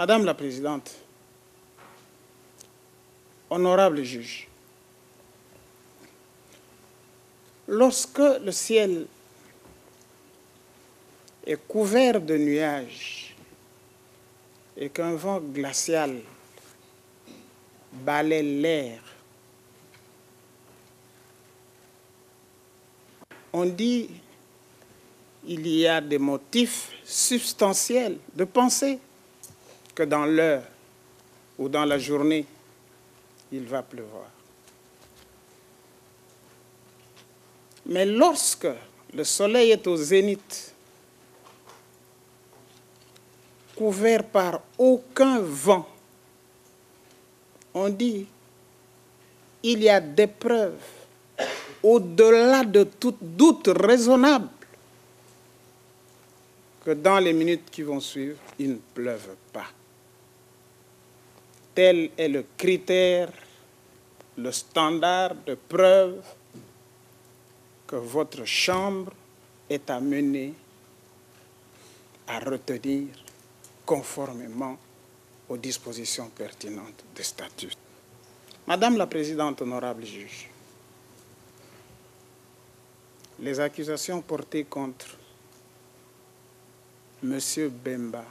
Madame la Présidente, honorable juge, lorsque le ciel est couvert de nuages et qu'un vent glacial balaie l'air, on dit qu'il y a des motifs substantiels de penser que dans l'heure ou dans la journée, il va pleuvoir. Mais lorsque le soleil est au zénith, couvert par aucun vent, on dit qu'il y a des preuves au-delà de tout doute raisonnable que dans les minutes qui vont suivre, il ne pleuve pas. Tel est le critère, le standard de preuve que votre Chambre est amenée à retenir conformément aux dispositions pertinentes des statuts. Madame la Présidente, honorable juge, les accusations portées contre M. Bemba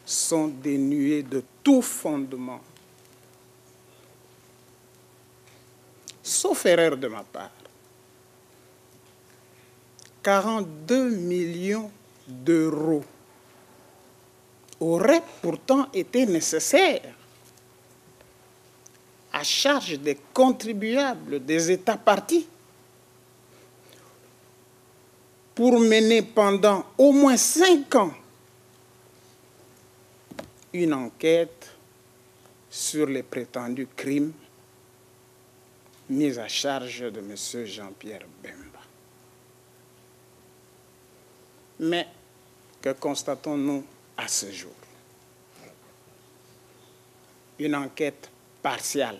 sont dénuées de tout fondement, sauf erreur de ma part. 42 millions d'euros auraient pourtant été nécessaires à charge des contribuables des États partis pour mener pendant au moins 5 ans une enquête sur les prétendus crimes mis à charge de M. Jean-Pierre Bemba. Mais que constatons-nous à ce jour? Une enquête partiale,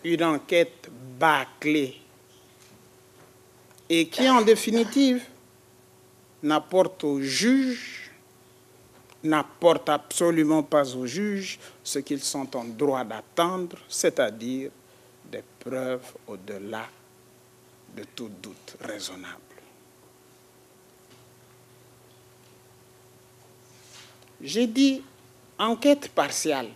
une enquête bâclée et qui, en définitive, n'apporte absolument pas aux juges ce qu'ils sont en droit d'attendre, c'est-à-dire des preuves au-delà de tout doute raisonnable. J'ai dit enquête partiale.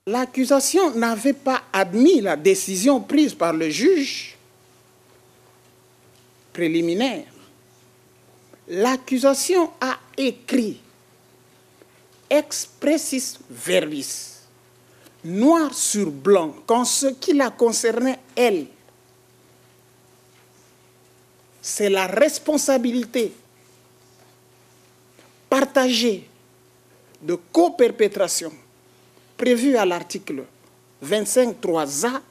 L'accusation n'avait pas admis la décision prise par le juge préliminaire. L'accusation a écrit expressis verbis, noir sur blanc, qu'en ce qui la concernait, elle, c'est la responsabilité partagée de coperpétration prévue à l'article 25.3a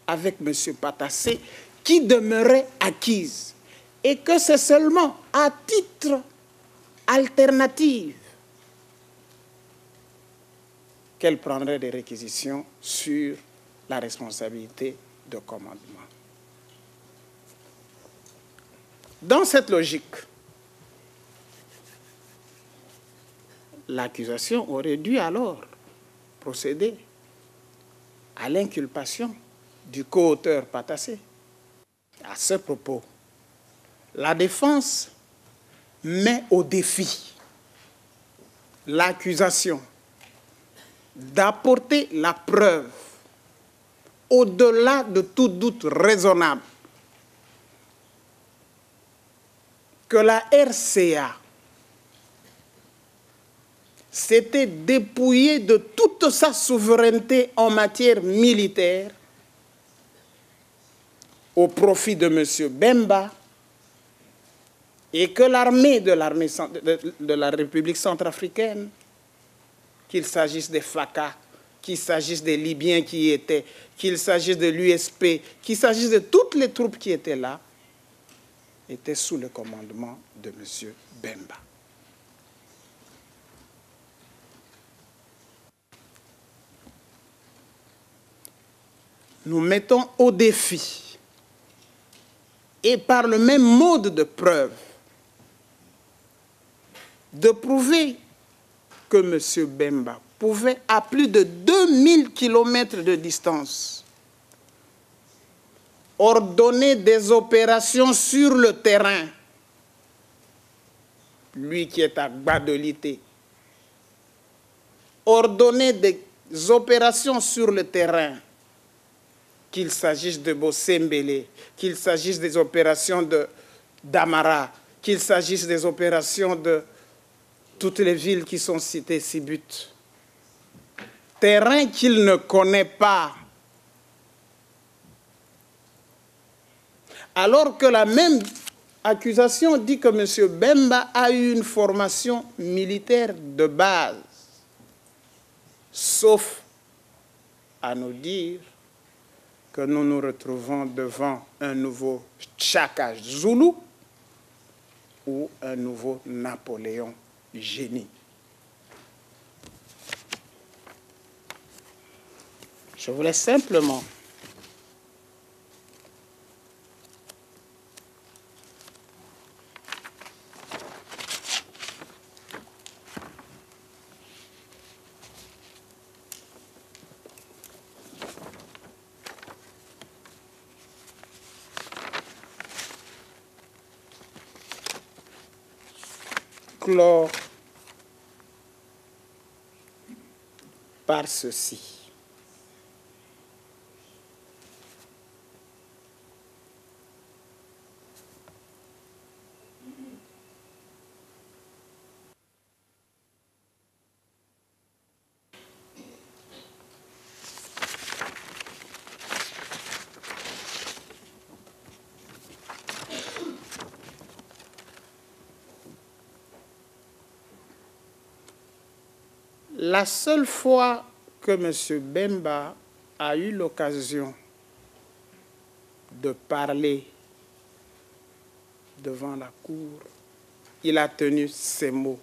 avec M. Patassé qui demeurait acquise et que c'est seulement à titre alternatif qu'elle prendrait des réquisitions sur la responsabilité de commandement. Dans cette logique, l'accusation aurait dû alors procéder à l'inculpation du co-auteur Patassé. À ce propos, la défense met au défi l'accusation d'apporter la preuve au-delà de tout doute raisonnable que la RCA s'était dépouillée de toute sa souveraineté en matière militaire au profit de M. Bemba et que l'armée de la République centrafricaine, qu'il s'agisse des FACA, qu'il s'agisse des Libyens qui y étaient, qu'il s'agisse de l'USP, qu'il s'agisse de toutes les troupes qui étaient là, était sous le commandement de M. Bemba. Nous mettons au défi, et par le même mode de preuve, de prouver que M. Bemba pouvait, à plus de 2000 km de distance, ordonner des opérations sur le terrain, lui qui est à Gbadolité, ordonner des opérations sur le terrain, qu'il s'agisse de Bossembele, qu'il s'agisse des opérations d'Amara, qu'il s'agisse des opérations de toutes les villes qui sont citées ci-but. Terrain qu'il ne connaît pas. Alors que la même accusation dit que M. Bemba a eu une formation militaire de base. Sauf à nous dire que nous nous retrouvons devant un nouveau Tchaka Zoulou ou un nouveau Napoléon génie. Je voulais simplement clore par ceci. La seule fois que M. Bemba a eu l'occasion de parler devant la cour, il a tenu ces mots.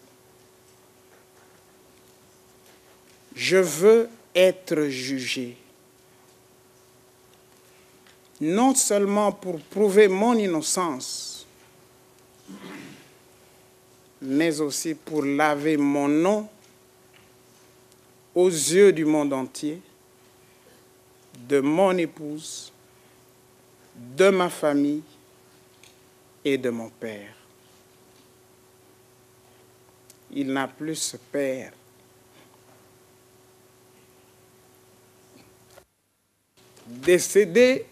Je veux être jugé, non seulement pour prouver mon innocence, mais aussi pour laver mon nom aux yeux du monde entier, de mon épouse, de ma famille et de mon père. Il n'a plus ce père. Décédé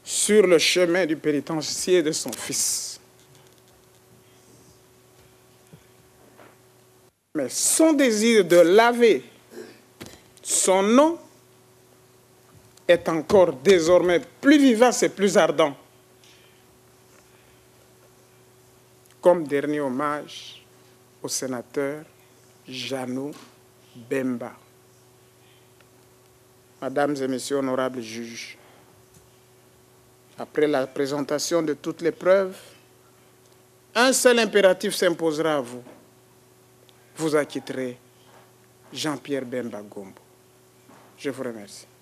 sur le chemin du pénitencier de son fils. Mais son désir de laver son nom est encore désormais plus vivace et plus ardent. Comme dernier hommage au sénateur Jeannot Bemba. Mesdames et messieurs, honorables juges, après la présentation de toutes les preuves, un seul impératif s'imposera à vous. Vous acquitterez Jean-Pierre Bemba Gombo. Je vous remercie.